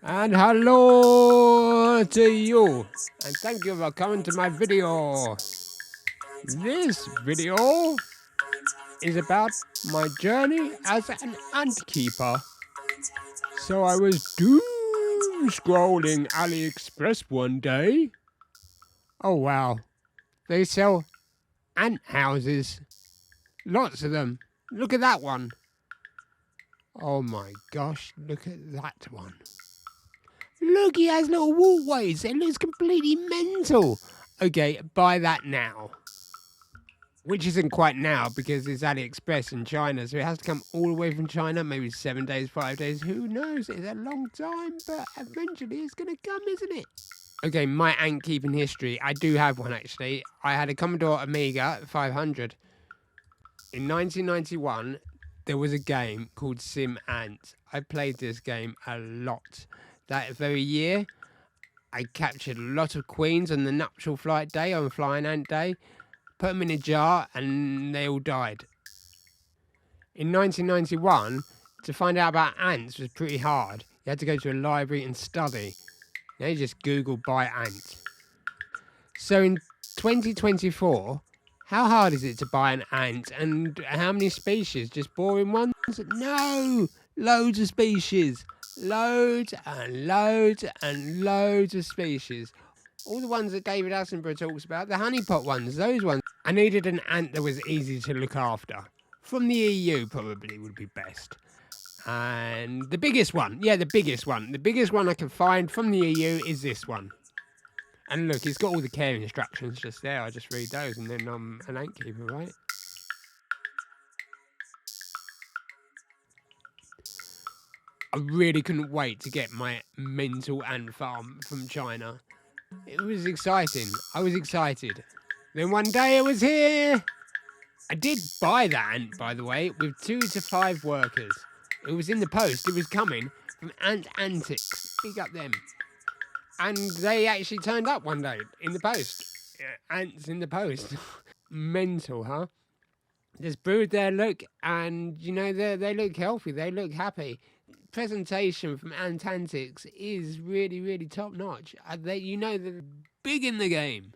And hello to you, and thank you for coming to my video. This video is about my journey as an ant keeper. So I was doom scrolling AliExpress one day. Oh wow, they sell ant houses. Lots of them. Look at that one. Oh my gosh, look at that one. Look, he has little walkways. It looks completely mental. Okay, buy that now. Which isn't quite now because it's AliExpress in China, so it has to come all the way from China, maybe 7 days, 5 days, who knows? It's a long time, but eventually it's going to come, isn't it? Okay, my ant keeping history. I do have one actually. I had a Commodore Amiga 500. In 1991, there was a game called Sim Ant. I played this game a lot. That very year, I captured a lot of queens on the nuptial flight day, on Flying Ant Day, put them in a jar, and they all died. In 1991, to find out about ants was pretty hard. You had to go to a library and study. Now you just Google buy ant. So in 2024, how hard is it to buy an ant, and how many species? Just boring ones? No! Loads of species. Loads and loads and loads of species. All the ones that David Attenborough talks about, the honeypot ones, those ones. I needed an ant that was easy to look after. From the EU probably would be best. And the biggest one, the biggest one I can find from the EU is this one. And look, it's got all the care instructions just there. I just read those and then I'm an ant keeper, right? I really couldn't wait to get my mental ant farm from China. It was exciting. I was excited. Then one day it was here. I did buy that ant, by the way, with 2 to 5 workers. It was in the post. It was coming from Ant Antics. Big up them. And they actually turned up one day in the post. Ants in the post. Mental, huh? There's brood there, look, and you know they look healthy. They look happy. Presentation from Ant Antics is really, really top notch. They're big in the game.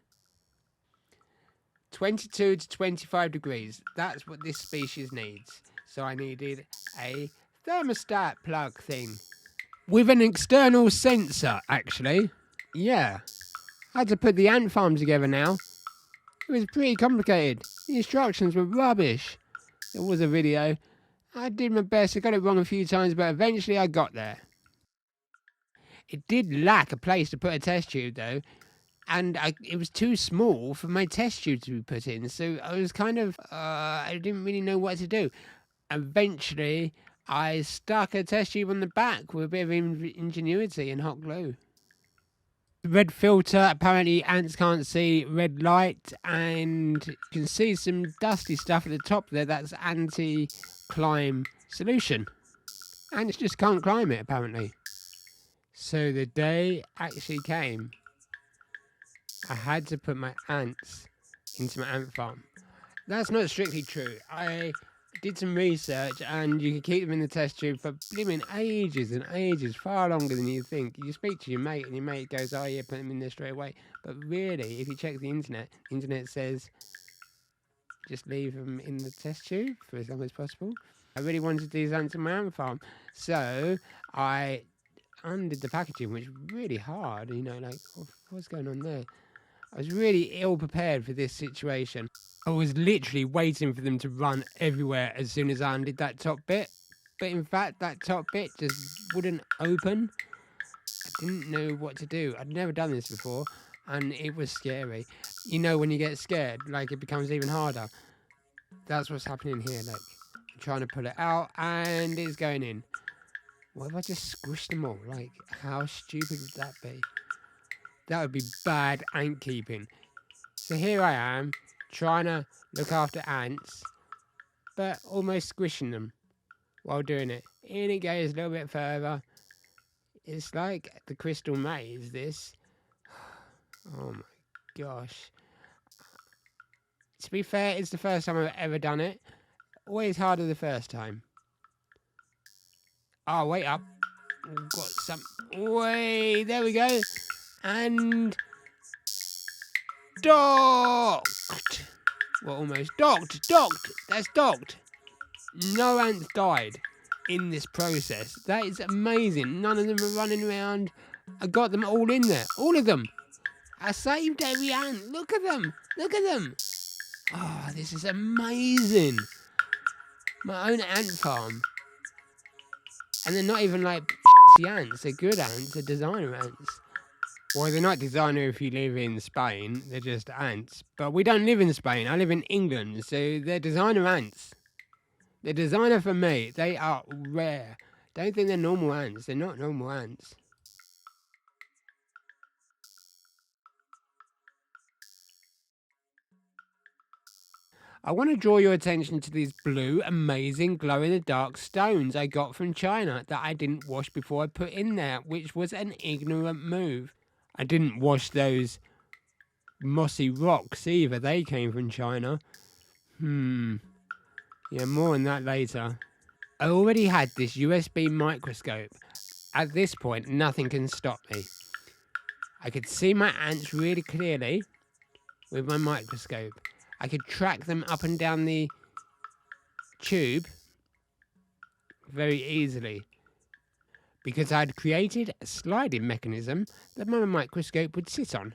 22 to 25 degrees. That's what this species needs. So I needed a thermostat plug thing. With an external sensor, actually. Yeah. I had to put the ant farm together now. It was pretty complicated. The instructions were rubbish. There was a video. I did my best. I got it wrong a few times, but eventually I got there. It did lack a place to put a test tube, though. And it was too small for my test tube to be put in. So I was kind of, I didn't really know what to do. Eventually, I stuck a test tube on the back with a bit of ingenuity and hot glue. Red filter, apparently ants can't see red light, and you can see some dusty stuff at the top there. That's anti-climb solution. Ants just can't climb it, apparently. So the day actually came. I had to put my ants into my ant farm. That's not strictly true. I did some research, and you can keep them in the test tube for blooming ages and ages, far longer than you think. You speak to your mate, and your mate goes, "Oh yeah, put them in there straight away." But really, if you check the internet says just leave them in the test tube for as long as possible. I really wanted these ants in my ant farm, so I undid the packaging, which was really hard. You know, like what's going on there? I was really ill prepared for this situation. I was literally waiting for them to run everywhere as soon as I undid that top bit. But in fact, that top bit just wouldn't open. I didn't know what to do. I'd never done this before, and it was scary. You know when you get scared, like it becomes even harder. That's what's happening here, look. I'm trying to pull it out, and it's going in. What if I just squished them all? Like, how stupid would that be? That would be bad ant keeping. So here I am, trying to look after ants, but almost squishing them while doing it. In it goes a little bit further. It's like the Crystal Maze, this. Oh my gosh. To be fair, it's the first time I've ever done it. Always harder the first time. Oh, wait up. We've got some. Way, there we go. And docked. Well, almost docked. That's docked. No ants died in this process. That is amazing. None of them are running around. I got them all in there. All of them. I saved every ant. Look at them. Oh, this is amazing. My own ant farm. And they're not even like ants. They're good ants. They're designer ants. Well, they're not designer if you live in Spain. They're just ants. But we don't live in Spain. I live in England. So they're designer ants. They're designer for me. They are rare. Don't think they're normal ants. They're not normal ants. I want to draw your attention to these blue, amazing, glow-in-the-dark stones I got from China that I didn't wash before I put in there, which was an ignorant move. I didn't wash those mossy rocks either. They came from China. Yeah, more on that later. I already had this USB microscope. At this point, nothing can stop me. I could see my ants really clearly with my microscope. I could track them up and down the tube very easily because I'd created a sliding mechanism that my microscope would sit on.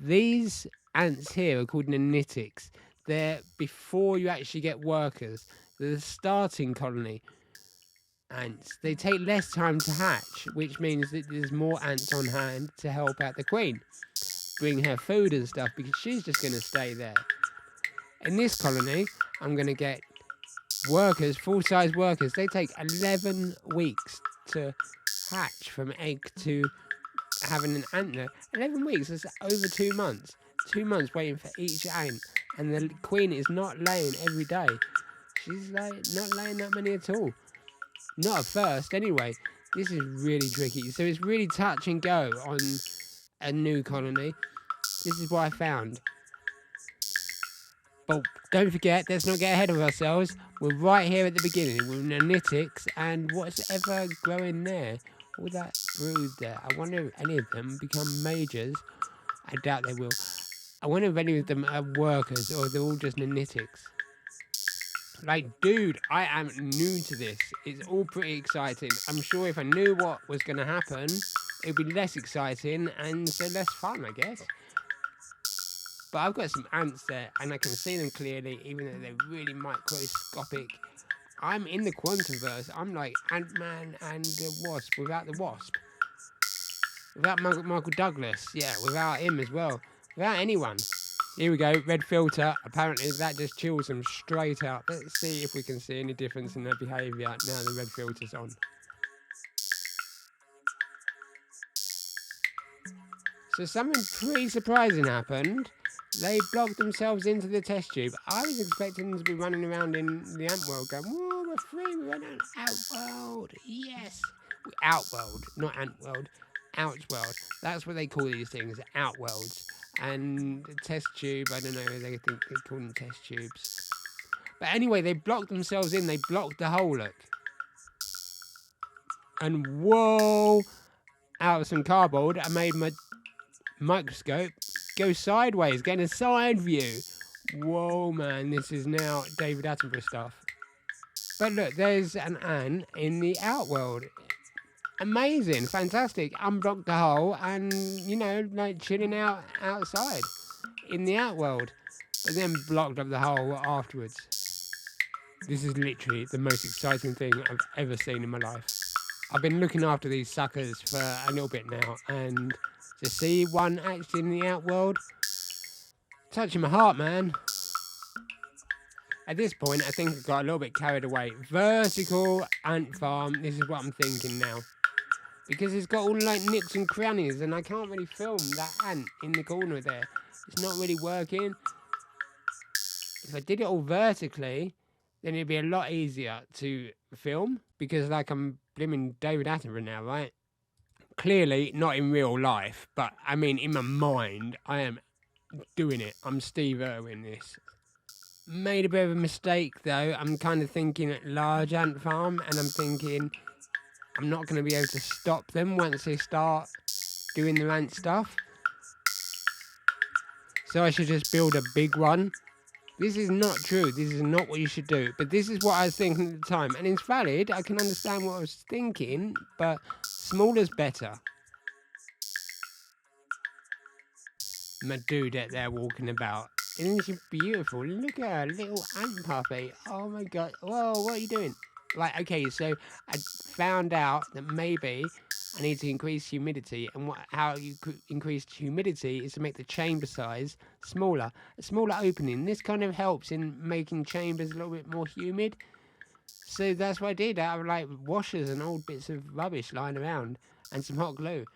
These ants here are called nanitics. They're before you actually get workers. They're the starting colony ants. They take less time to hatch, which means that there's more ants on hand to help out the queen. Bring her food and stuff because she's just going to stay there. In this colony, I'm going to get workers, full-size workers. They take 11 weeks to hatch from egg to having an antler. 11 weeks, that's over 2 months. 2 months waiting for each ant. And the queen is not laying every day. She's like not laying that many at all. Not at first, anyway. This is really tricky. So it's really touch and go on a new colony. This is what I found. But don't forget, let's not get ahead of ourselves. We're right here at the beginning with nanitics and what's ever growing there. All that brood there. I wonder if any of them become majors. I doubt they will. I wonder if any of them are workers or they're all just nanitics. Like, dude, I am new to this. It's all pretty exciting. I'm sure if I knew what was going to happen, it'd be less exciting and so less fun, I guess. But I've got some ants there and I can see them clearly, even though they're really microscopic. I'm in the Quantumverse. I'm like Ant-Man and the Wasp without the Wasp. Without Michael Douglas. Yeah, without him as well. Without anyone. Here we go, red filter. Apparently that just chills them straight out. Let's see if we can see any difference in their behaviour now the red filter's on. So something pretty surprising happened. They blocked themselves into the test tube. I was expecting them to be running around in the ant world going, whoa, we're free, we went out Outworld, yes. Outworld, not ant world, Outworld. That's what they call these things, Outworlds. And the test tube, I don't know, they think they call them test tubes. But anyway, they blocked themselves in, they blocked the hole, look. And whoa, out of some cardboard, I made my microscope go sideways, getting a side view. Whoa, man, this is now David Attenborough stuff. But look, there's an ant in the Outworld. Amazing, fantastic. Unblocked the hole and, you know, like chilling out outside in the Outworld. But then blocked up the hole afterwards. This is literally the most exciting thing I've ever seen in my life. I've been looking after these suckers for a little bit now, and to see one actually in the Outworld, touching my heart, man. At this point, I think I got a little bit carried away. Vertical ant farm, this is what I'm thinking now. Because it's got all like nooks and crannies, and I can't really film that ant in the corner there. It's not really working. If I did it all vertically, then it'd be a lot easier to film, because like I'm blimmin' David Attenborough now, right? Clearly not in real life, but I mean in my mind, I am doing it. I'm Steve Irwin this. Made a bit of a mistake though. I'm kind of thinking large ant farm, and I'm thinking I'm not going to be able to stop them once they start doing the ant stuff. So I should just build a big one. This is not true. This is not what you should do. But this is what I was thinking at the time. And it's valid. I can understand what I was thinking. But smaller's better. My dudette there walking about. Isn't she beautiful? Look at her, little ant puppy. Oh my god. Whoa, what are you doing? Like, okay, so I found out that maybe I need to increase humidity, and how you could increase humidity is to make the chamber size smaller. A smaller opening. This kind of helps in making chambers a little bit more humid. So that's what I did. I have like washers and old bits of rubbish lying around and some hot glue.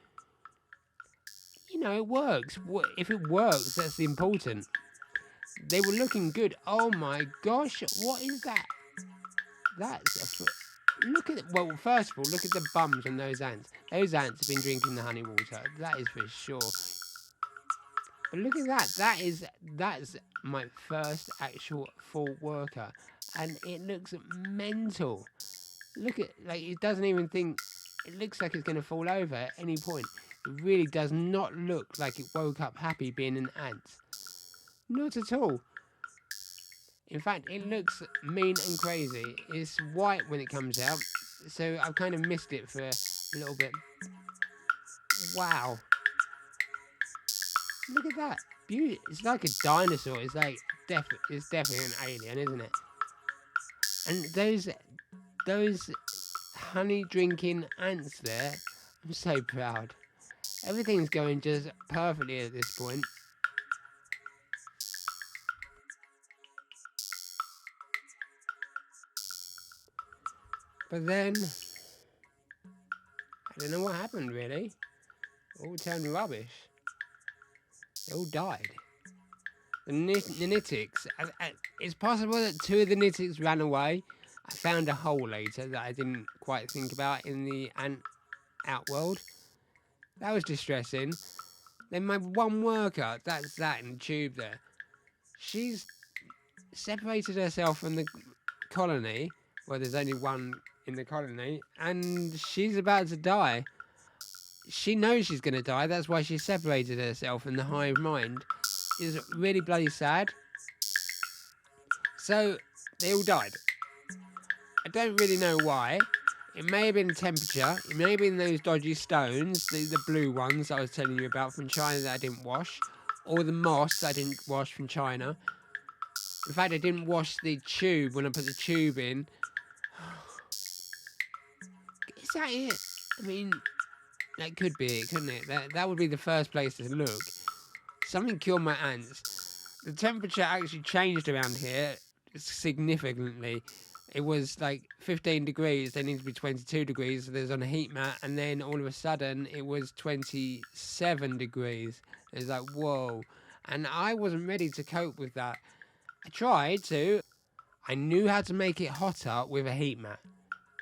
You know, it works. If it works, that's important. They were looking good. Oh my gosh, what is that? That's look at it. Well, first of all, look at the bums on those ants. Those ants have been drinking the honey water. That is for sure. But look at that. That's my first actual full worker, and it looks mental. Look at, like, it doesn't even think. It looks like it's going to fall over at any point. It really does not look like it woke up happy being an ant. Not at all. In fact, it looks mean and crazy. It's white when it comes out, so I've kind of missed it for a little bit. Wow. Look at that. Beauty. It's like a dinosaur. It's like it's definitely an alien, isn't it? And those honey drinking ants there, I'm so proud. Everything's going just perfectly at this point. But then, I don't know what happened really. It all turned rubbish. They all died. The nitics, it's possible that 2 of the nitics ran away. I found a hole later that I didn't quite think about in the ant outworld. That was distressing. Then my one worker, that's that in the tube there. She's separated herself from the colony. Well, there's only one in the colony, and she's about to die. She knows she's going to die. That's why she separated herself, and the hive mind is really bloody sad. So they all died. I don't really know why. It may have been temperature. It may have been those dodgy stones, the blue ones I was telling you about from China that I didn't wash, or the moss I didn't wash from China. In fact, I didn't wash the tube when I put the tube in. Is that it? I mean, that could be it, couldn't it? That would be the first place to look. Something killed my ants. The temperature actually changed around here significantly. It was like 15 degrees, they need to be 22 degrees, so there's on a heat mat, and then all of a sudden it was 27 degrees. It's like, whoa. And I wasn't ready to cope with that. I tried to. I knew how to make it hotter with a heat mat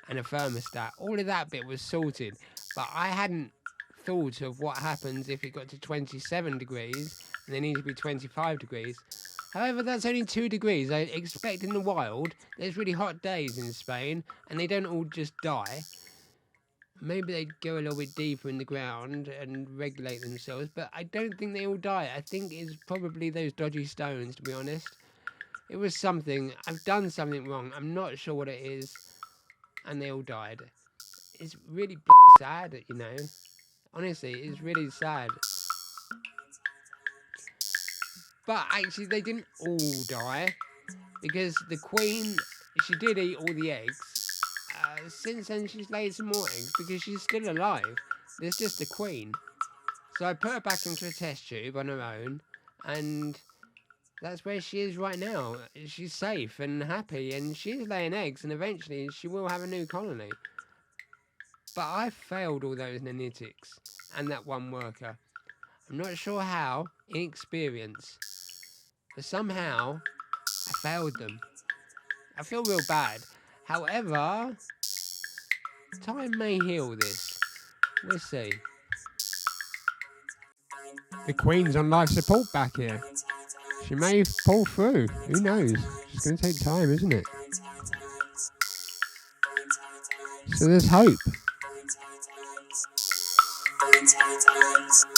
and a thermostat. All of that bit was sorted, but I hadn't thought of what happens if it got to 27 degrees and they need to be 25 degrees. However, that's only 2 degrees. I expect in the wild, there's really hot days in Spain, and they don't all just die. Maybe they'd go a little bit deeper in the ground and regulate themselves, but I don't think they all die. I think it's probably those dodgy stones, to be honest. It was something. I've done something wrong. I'm not sure what it is, and they all died. It's really sad, you know. Honestly, it's really sad. But actually, they didn't all die, because the queen, she did eat all the eggs. Since then, she's laid some more eggs, because she's still alive. There's just the queen. So I put her back into a test tube on her own, and that's where she is right now. She's safe and happy, and she's laying eggs, and eventually she will have a new colony. But I failed all those nanitics and that one worker. I'm not sure how, inexperience, but somehow I failed them. I feel real bad. However, time may heal this. We'll see. The queen's on life support back here. She may pull through. Who knows? It's going to take time, isn't it? So there's hope. Balance.